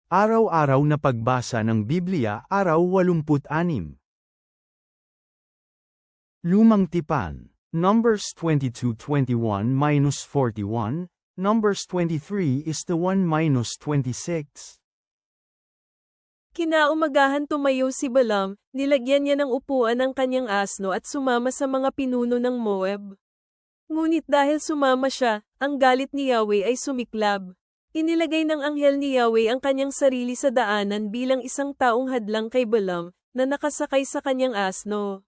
Araw-araw na pagbasa ng Biblia, araw 86. Lumang Tipan, Numbers 22:21-41, Numbers 23:1-26. Kinaumagahan tumayo si Balaam, nilagyan niya ng upuan ang kanyang asno at sumama sa mga pinuno ng Moab. Ngunit dahil sumama siya, ang galit ni Yahweh ay sumiklab. Inilagay ng anghel ni Yahweh ang kanyang sarili sa daanan bilang isang taong hadlang kay Balaam, na nakasakay sa kanyang asno.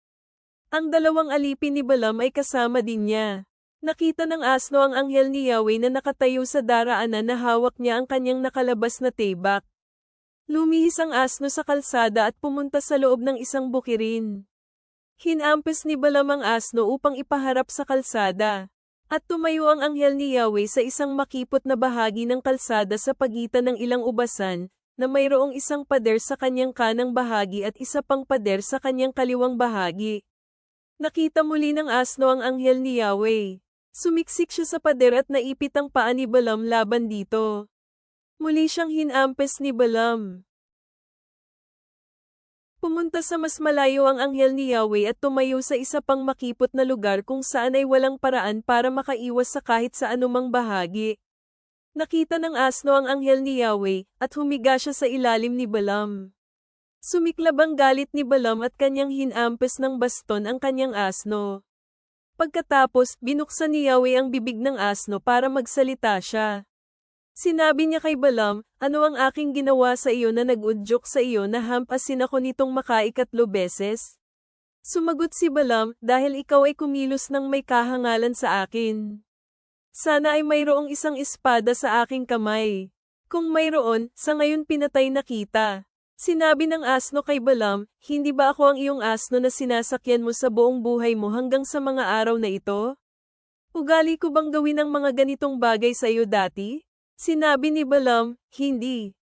Ang dalawang alipin ni Balaam ay kasama din niya. Nakita ng asno ang anghel ni Yahweh na nakatayo sa daraanan na hawak niya ang kanyang nakalabas na tebak. Lumihis ang asno sa kalsada at pumunta sa loob ng isang bukirin. Hinampes ni Balaam ang asno upang ipaharap sa kalsada. At tumayo ang anghel ni Yahweh sa isang makipot na bahagi ng kalsada sa pagitan ng ilang ubasan, na mayroong isang pader sa kanyang kanang bahagi at isa pang pader sa kanyang kaliwang bahagi. Nakita muli ng asno ang anghel ni Yahweh. Sumiksik siya sa pader at naipit ang paa ni Balaam laban dito. Muli siyang hinampes ni Balaam. Pumunta sa mas malayo ang anghel ni Yahweh at tumayo sa isa pang makipot na lugar kung saan ay walang paraan para makaiwas sa kahit sa anumang bahagi. Nakita ng asno ang anghel ni Yahweh, at humiga siya sa ilalim ni Balaam. Sumiklab ang galit ni Balaam at kanyang hinampes ng baston ang kanyang asno. Pagkatapos, binuksan ni Yahweh ang bibig ng asno para magsalita siya. Sinabi niya kay Balaam, "Ano ang aking ginawa sa iyo na nag-udyok sa iyo na hampasin ako nitong makaikatlo beses?" Sumagot si Balaam, "Dahil ikaw ay kumilos ng may kahangalan sa akin. Sana ay mayroong isang espada sa aking kamay. Kung mayroon, sa ngayon pinatay na kita." Sinabi ng asno kay Balaam, "Hindi ba ako ang iyong asno na sinasakyan mo sa buong buhay mo hanggang sa mga araw na ito? Ugali ko bang gawin ang mga ganitong bagay sa iyo dati?" Sinabi ni Balaam, "Hindi."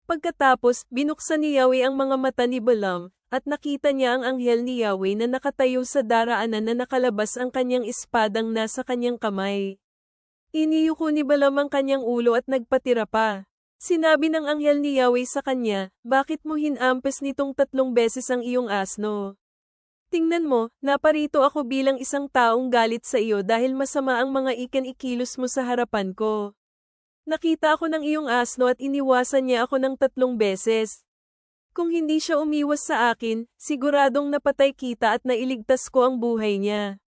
Pagkatapos, binuksan ni Yahweh ang mga mata ni Balaam, at nakita niya ang anghel ni Yahweh na nakatayo sa daraanan na nakalabas ang kanyang espadang nasa kanyang kamay. Iniyuko ni Balaam ang kanyang ulo at nagpatira pa. Sinabi ng anghel ni Yahweh sa kanya, "Bakit mo hinampes nitong 3 beses ang iyong asno? Tingnan mo, naparito ako bilang isang taong galit sa iyo dahil masama ang mga ikilos mo sa harapan ko. Nakita ako ng iyong asno at iniwasan niya ako ng 3 beses. Kung hindi siya umiwas sa akin, siguradong napatay kita at nailigtas ko ang buhay niya."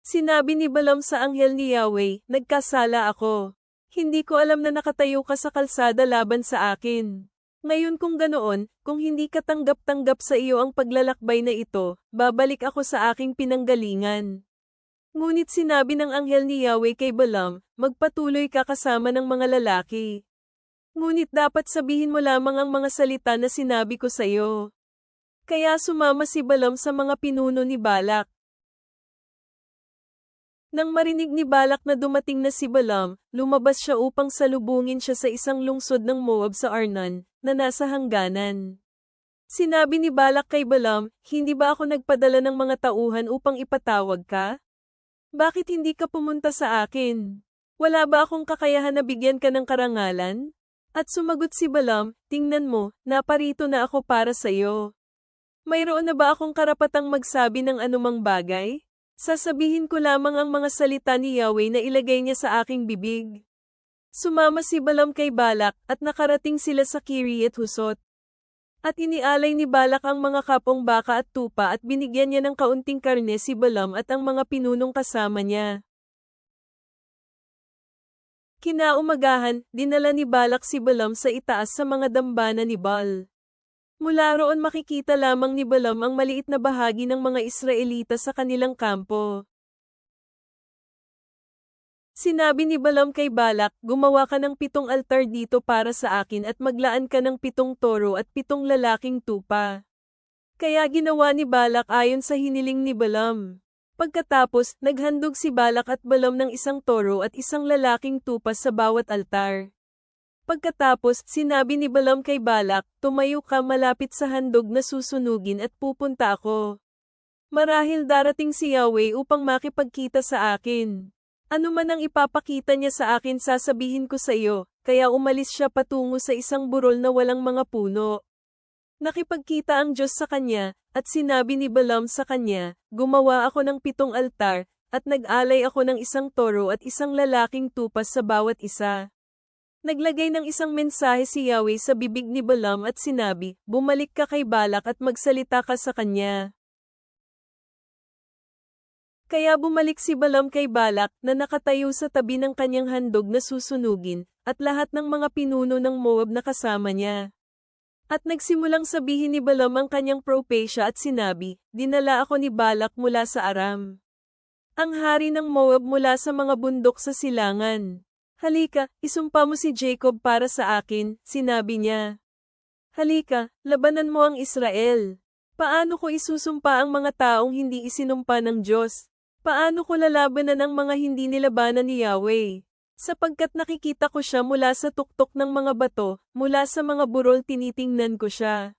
Sinabi ni Balaam sa anghel ni Yahweh, "Nagkasala ako. Hindi ko alam na nakatayo ka sa kalsada laban sa akin. Ngayon kung ganoon, kung hindi ka tanggap-tanggap sa iyo ang paglalakbay na ito, babalik ako sa aking pinanggalingan." Ngunit sinabi ng anghel ni Yahweh kay Balaam, "Magpatuloy ka kasama ng mga lalaki. Ngunit dapat sabihin mo lamang ang mga salita na sinabi ko sa iyo." Kaya sumama si Balaam sa mga pinuno ni Balak. Nang marinig ni Balak na dumating na si Balaam, lumabas siya upang salubungin siya sa isang lungsod ng Moab sa Arnon, na nasa hangganan. Sinabi ni Balak kay Balaam, "Hindi ba ako nagpadala ng mga tauhan upang ipatawag ka? Bakit hindi ka pumunta sa akin? Wala ba akong kakayahan na bigyan ka ng karangalan?" At sumagot si Balaam, "Tingnan mo, naparito na ako para sa iyo. Mayroon na ba akong karapatang magsabi ng anumang bagay? Sasabihin ko lamang ang mga salita ni Yahweh na ilagay niya sa aking bibig." Sumama si Balaam kay Balak, at nakarating sila sa Kiriath Husot. At inialay ni Balak ang mga kapong baka at tupa at binigyan niya ng kaunting karne si Balaam at ang mga pinunong kasama niya. Kinaumagahan, dinala ni Balak si Balaam sa itaas sa mga dambana ni Baal. Mula roon makikita lamang ni Balaam ang maliit na bahagi ng mga Israelita sa kanilang kampo. Sinabi ni Balaam kay Balak, "Gumawa ka ng 7 altar dito para sa akin at maglaan ka ng 7 toro at 7 lalaking tupa." Kaya ginawa ni Balak ayon sa hiniling ni Balaam. Pagkatapos, naghandog si Balak at Balaam ng 1 toro at 1 lalaking tupa sa bawat altar. Pagkatapos, sinabi ni Balaam kay Balak, "Tumayo ka malapit sa handog na susunugin at pupunta ako. Marahil darating si Yahweh upang makipagkita sa akin. Ano man ang ipapakita niya sa akin sasabihin ko sa iyo, kaya umalis siya patungo sa isang burol na walang mga puno. Nakipagkita ang Diyos sa kanya, at sinabi ni Balaam sa kanya, gumawa ako ng 7 altar, at nag-alay ako ng isang toro at isang lalaking tupas sa bawat isa. Naglagay ng isang mensahe si Yahweh sa bibig ni Balaam at sinabi, bumalik ka kay Balak at magsalita ka sa kanya. Kaya bumalik si Balaam kay Balak na nakatayo sa tabi ng kanyang handog na susunugin, at lahat ng mga pinuno ng Moab na kasama niya. At nagsimulang sabihin ni Balaam ang kanyang propesya at sinabi, dinala ako ni Balak mula sa Aram, ang hari ng Moab mula sa mga bundok sa silangan. Halika, isumpa mo si Jacob para sa akin, sinabi niya. Halika, labanan mo ang Israel. Paano ko isusumpa ang mga taong hindi isinumpa ng Diyos? Paano ko lalabanan ang mga hindi nilabanan ni Yahweh? Sapagkat nakikita ko siya mula sa tuktok ng mga bato, mula sa mga burol tinitingnan ko siya.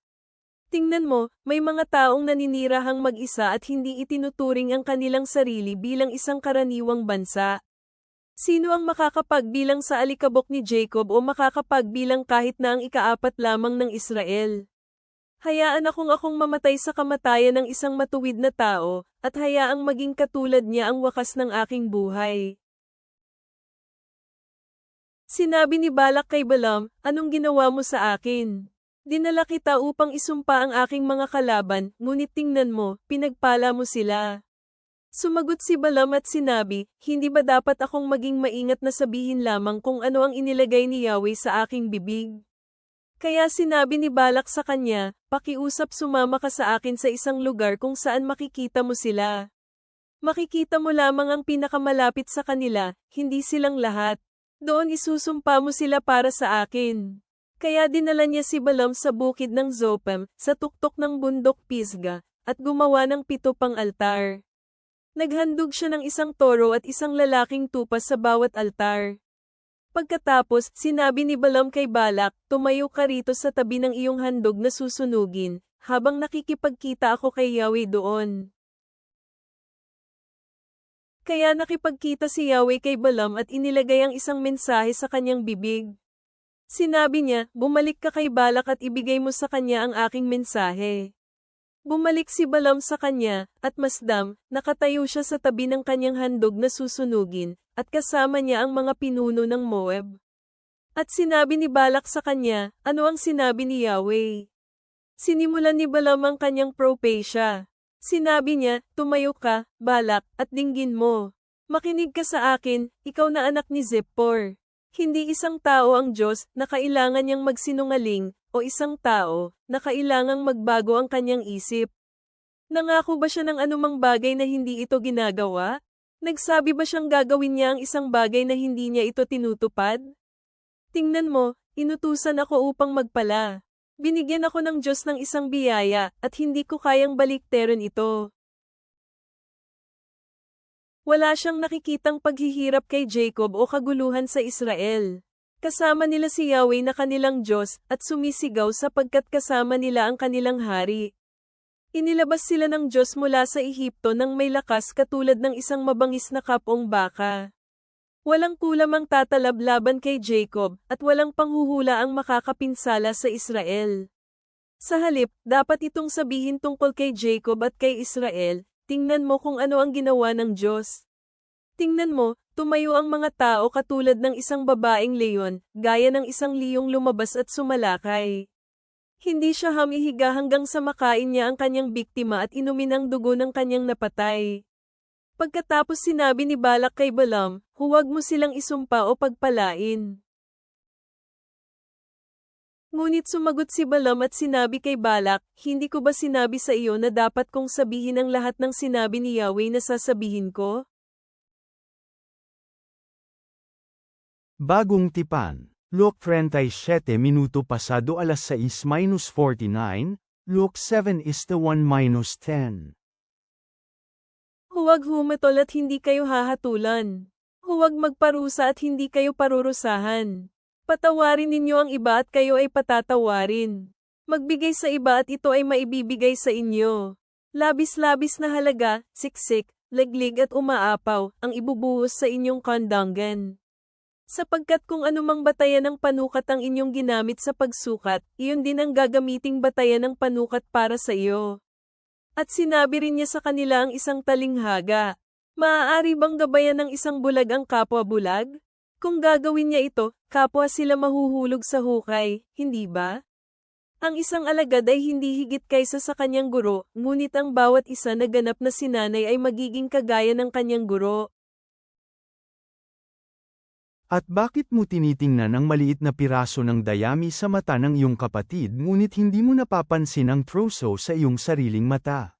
Tingnan mo, may mga taong naninirahang mag-isa at hindi itinuturing ang kanilang sarili bilang isang karaniwang bansa. Sino ang makakapagbilang sa alikabok ni Jacob o makakapagbilang kahit na ang ika-4 lamang ng Israel? Hayaan akong mamatay sa kamatayan ng isang matuwid na tao, at hayaang maging katulad niya ang wakas ng aking buhay. Sinabi ni Balak kay Balaam, anong ginawa mo sa akin? Dinala kita upang isumpa ang aking mga kalaban, ngunit tingnan mo, pinagpala mo sila. Sumagot si Balaam at sinabi, hindi ba dapat akong maging maingat na sabihin lamang kung ano ang inilagay ni Yahweh sa aking bibig? Kaya sinabi ni Balak sa kanya, pakiusap sumama ka sa akin sa isang lugar kung saan makikita mo sila. Makikita mo lamang ang pinakamalapit sa kanila, hindi silang lahat. Doon isusumpa mo sila para sa akin. Kaya dinala niya si Balaam sa bukid ng Zopam, sa tuktok ng bundok Pisga, at gumawa ng 7 pang altar. Naghandog siya ng isang toro at isang lalaking tupas sa bawat altar. Pagkatapos, sinabi ni Balaam kay Balak, tumayo ka rito sa tabi ng iyong handog na susunugin, habang nakikipagkita ako kay Yahweh doon. Kaya nakipagkita si Yahweh kay Balaam at inilagay ang isang mensahe sa kanyang bibig. Sinabi niya, bumalik ka kay Balak at ibigay mo sa kanya ang aking mensahe. Bumalik si Balaam sa kanya, at masdam, nakatayo siya sa tabi ng kanyang handog na susunugin, at kasama niya ang mga pinuno ng Moab. At sinabi ni Balak sa kanya, ano ang sinabi ni Yahweh? Sinimulan ni Balaam ang kanyang propesya. Sinabi niya, tumayo ka, Balak, at dinggin mo. Makinig ka sa akin, ikaw na anak ni Zippor. Hindi isang tao ang Diyos na kailangan niyang magsinungaling, o isang tao na kailangang magbago ang kanyang isip. Nangako ba siya ng anumang bagay na hindi ito ginagawa? Nagsabi ba siyang gagawin niya ang isang bagay na hindi niya ito tinutupad? Tingnan mo, inutusan ako upang magpala. Binigyan ako ng Diyos ng isang biyaya, at hindi ko kayang balikterin ito. Wala siyang nakikitang paghihirap kay Jacob o kaguluhan sa Israel. Kasama nila si Yahweh na kanilang Diyos, at sumisigaw sapagkat kasama nila ang kanilang hari. Inilabas sila ng Diyos mula sa Ehipto nang may lakas katulad ng isang mabangis na kapong baka. Walang kulam ang tatalab laban kay Jacob, at walang panghuhula ang makakapinsala sa Israel. Sa halip, dapat itong sabihin tungkol kay Jacob at kay Israel, tingnan mo kung ano ang ginawa ng Diyos. Tingnan mo, tumayo ang mga tao katulad ng isang babaeng leon, gaya ng isang liyong lumabas at sumalakay. Hindi siya hamihiga hanggang sa makain niya ang kanyang biktima at inumin ang dugo ng kanyang napatay. Pagkatapos sinabi ni Balak kay Balaam, huwag mo silang isumpa o pagpalain. Ngunit sumagot si Balaam at sinabi kay Balak, hindi ko ba sinabi sa iyo na dapat kong sabihin ang lahat ng sinabi ni Yahweh na sasabihin ko? Bagong tipan. Luke 37 minuto pasado alas 6:49, Luke 7:1-10. Huwag humatol at hindi kayo hahatulan. Huwag magparusa at hindi kayo parurusahan. Patawarin ninyo ang iba at kayo ay patatawarin. Magbigay sa iba at ito ay maibibigay sa inyo. Labis-labis na halaga, siksik, leglig at umaapaw, ang ibubuhos sa inyong kandangan. Sapagkat kung anumang batayan ng panukat ang inyong ginamit sa pagsukat, iyon din ang gagamiting batayan ng panukat para sa iyo. At sinabi rin niya sa kanila ang isang talinghaga. Maaari bang gabayan ng isang bulag ang kapwa bulag? Kung gagawin niya ito, kapwa sila mahuhulog sa hukay, hindi ba? Ang isang alagad ay hindi higit kaysa sa kanyang guro, ngunit ang bawat isa na ganap na sinanay ay magiging kagaya ng kanyang guro. At bakit mo tinitingnan ang maliit na piraso ng dayami sa mata ng iyong kapatid ngunit hindi mo napapansin ang troso sa iyong sariling mata?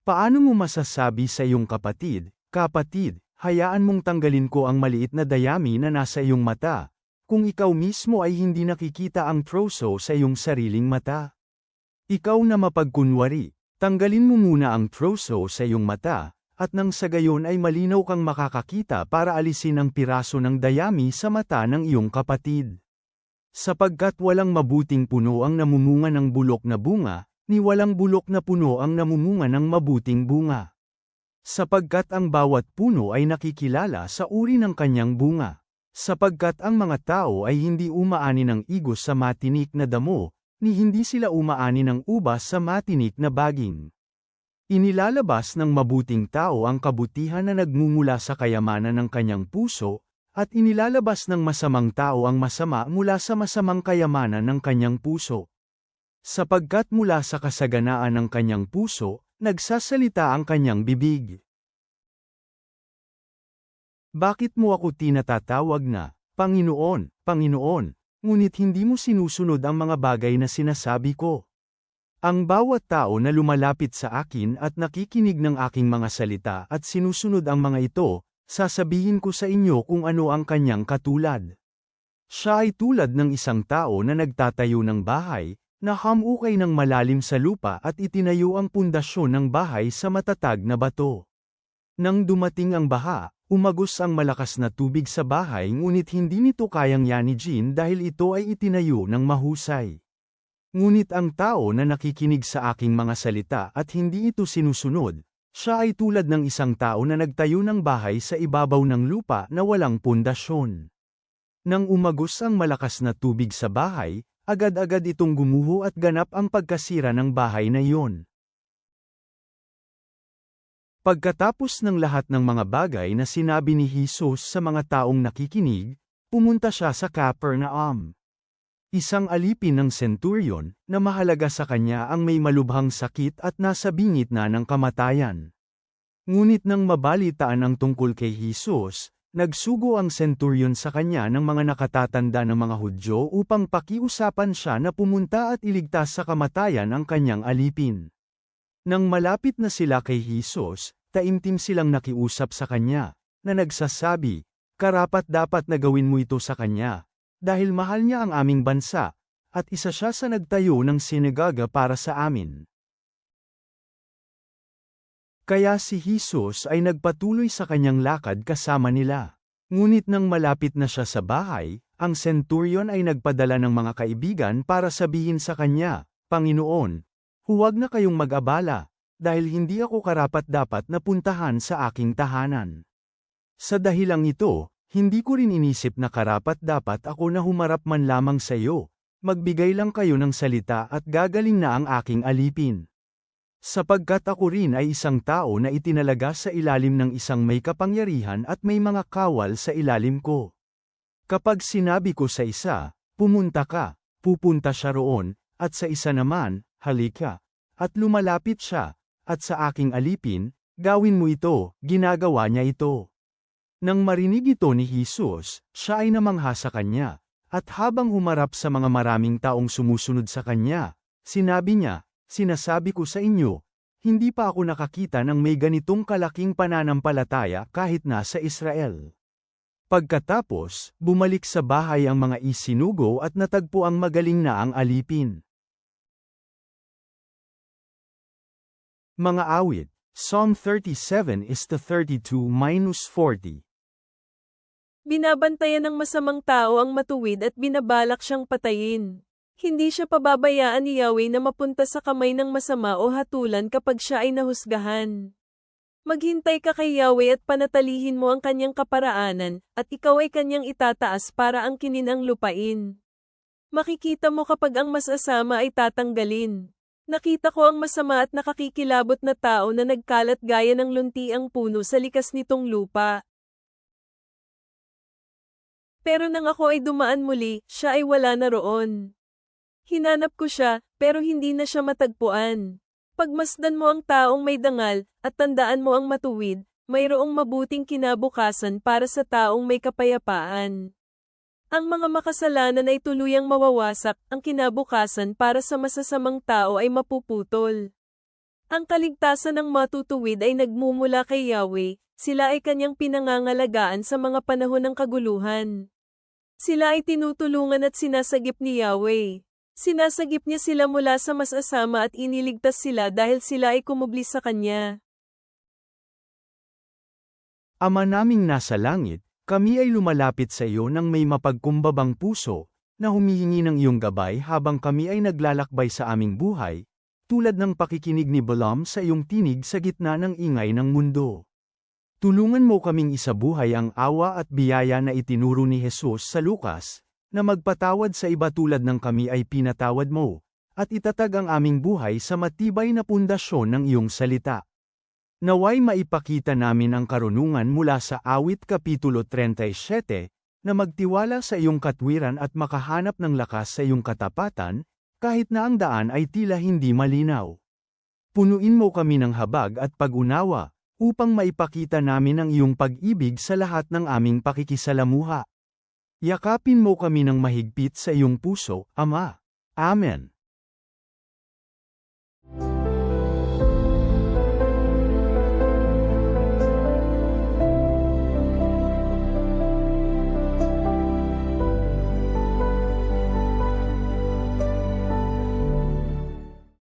Paano mo masasabi sa iyong kapatid, "Kapatid, hayaan mong tanggalin ko ang maliit na dayami na nasa iyong mata," kung ikaw mismo ay hindi nakikita ang troso sa iyong sariling mata? Ikaw na mapagkunwari, tanggalin mo muna ang troso sa iyong mata, at nang sa gayon ay malinaw kang makakakita para alisin ang piraso ng dayami sa mata ng iyong kapatid. Sapagkat walang mabuting puno ang namumunga ng bulok na bunga, ni walang bulok na puno ang namumunga ng mabuting bunga. Sapagkat ang bawat puno ay nakikilala sa uri ng kanyang bunga. Sapagkat ang mga tao ay hindi umaani ng igos sa matinik na damo, ni hindi sila umaani ng ubas sa matinik na baging. Inilalabas ng mabuting tao ang kabutihan na nagmumula sa kayamanan ng kanyang puso, at inilalabas ng masamang tao ang masama mula sa masamang kayamanan ng kanyang puso. Sapagkat mula sa kasaganaan ng kanyang puso, nagsasalita ang kanyang bibig. Bakit mo ako tinatatawag na, Panginoon, Panginoon, ngunit hindi mo sinusunod ang mga bagay na sinasabi ko? Ang bawat tao na lumalapit sa akin at nakikinig ng aking mga salita at sinusunod ang mga ito, sasabihin ko sa inyo kung ano ang kanyang katulad. Siya ay tulad ng isang tao na nagtatayo ng bahay, na hamukay ng malalim sa lupa at itinayo ang pundasyon ng bahay sa matatag na bato. Nang dumating ang baha, umagos ang malakas na tubig sa bahay ngunit hindi nito kayang yanigin dahil ito ay itinayo ng mahusay. Ngunit ang tao na nakikinig sa aking mga salita at hindi ito sinusunod, siya ay tulad ng isang tao na nagtayo ng bahay sa ibabaw ng lupa na walang pundasyon. Nang umagos ang malakas na tubig sa bahay, agad-agad itong gumuho at ganap ang pagkasira ng bahay na iyon. Pagkatapos ng lahat ng mga bagay na sinabi ni Jesus sa mga taong nakikinig, pumunta siya sa Capernaum. Isang alipin ng centurion, na mahalaga sa kanya ang may malubhang sakit at nasa bingit na ng kamatayan. Ngunit nang mabalitaan ang tungkol kay Jesus, nagsugo ang centurion sa kanya ng mga nakatatanda ng mga Hudyo upang pakiusapan siya na pumunta at iligtas sa kamatayan ang kanyang alipin. Nang malapit na sila kay Jesus, taimtim silang nakiusap sa kanya, na nagsasabi, "Karapat-dapat na gawin mo ito sa kanya. Dahil mahal niya ang aming bansa, at isa siya sa nagtayo ng sinagoga para sa amin." Kaya si Jesus ay nagpatuloy sa kanyang lakad kasama nila. Ngunit nang malapit na siya sa bahay, ang centurion ay nagpadala ng mga kaibigan para sabihin sa kanya, "Panginoon, huwag na kayong mag-abala, dahil hindi ako karapat-dapat na puntahan sa aking tahanan. Sa dahilang ito, hindi ko rin inisip na karapat-dapat ako na humarap man lamang sa iyo. Magbigay lang kayo ng salita at gagaling na ang aking alipin. Sapagkat ako rin ay isang tao na itinalaga sa ilalim ng isang may kapangyarihan at may mga kawal sa ilalim ko. Kapag sinabi ko sa isa, pumunta ka, pupunta siya roon, at sa isa naman, halika, at lumalapit siya, at sa aking alipin, gawin mo ito, ginagawa niya ito." Nang marinig ito ni Jesus, siya ay namangha sa kanya, at habang humarap sa mga maraming taong sumusunod sa kanya, sinabi niya, "Sinasabi ko sa inyo, hindi pa ako nakakita ng may ganitong kalaking pananampalataya kahit nasa Israel." Pagkatapos, bumalik sa bahay ang mga isinugo at natagpo ang magaling na ang alipin. Mga awit, Psalm 37:32-40. Binabantayan ng masamang tao ang matuwid at binabalak siyang patayin. Hindi siya pababayaan ni Yahweh na mapunta sa kamay ng masama o hatulan kapag siya ay nahusgahan. Maghintay ka kay Yahweh at panatilihin mo ang kanyang kaparaanan, at ikaw ay kanyang itataas para angkinin ang lupain. Makikita mo kapag ang masasama ay tatanggalin. Nakita ko ang masama at nakakikilabot na tao na nagkalat gaya ng luntiang puno sa likas nitong lupa. Pero nang ako ay dumaan muli, siya ay wala na roon. Hinanap ko siya, pero hindi na siya matagpuan. Pagmasdan mo ang taong may dangal, at tandaan mo ang matuwid, mayroong mabuting kinabukasan para sa taong may kapayapaan. Ang mga makasalanan ay tuluyang mawawasak, ang kinabukasan para sa masasamang tao ay mapuputol. Ang kaligtasan ng matutuwid ay nagmumula kay Yahweh, sila ay kanyang pinangangalagaan sa mga panahon ng kaguluhan. Sila ay tinutulungan at sinasagip ni Yahweh. Sinasagip niya sila mula sa masasama at iniligtas sila dahil sila ay kumubli sa Kanya. Ama naming nasa langit, kami ay lumalapit sa iyo ng may mapagkumbabang puso, na humihingi ng iyong gabay habang kami ay naglalakbay sa aming buhay, tulad ng pakikinig ni Balaam sa iyong tinig sa gitna ng ingay ng mundo. Tulungan mo kaming isabuhay ang awa at biyaya na itinuro ni Jesus sa Lucas, na magpatawad sa iba tulad ng kami ay pinatawad mo, at itatag ang aming buhay sa matibay na pundasyon ng iyong salita. Naway maipakita namin ang karunungan mula sa Awit Kapitulo 37, na magtiwala sa iyong katwiran at makahanap ng lakas sa iyong katapatan, kahit na ang daan ay tila hindi malinaw. Punuin mo kami ng habag at pag-unawa, upang maipakita namin ang iyong pag-ibig sa lahat ng aming pakikisalamuha. Yakapin mo kami ng mahigpit sa iyong puso, Ama. Amen.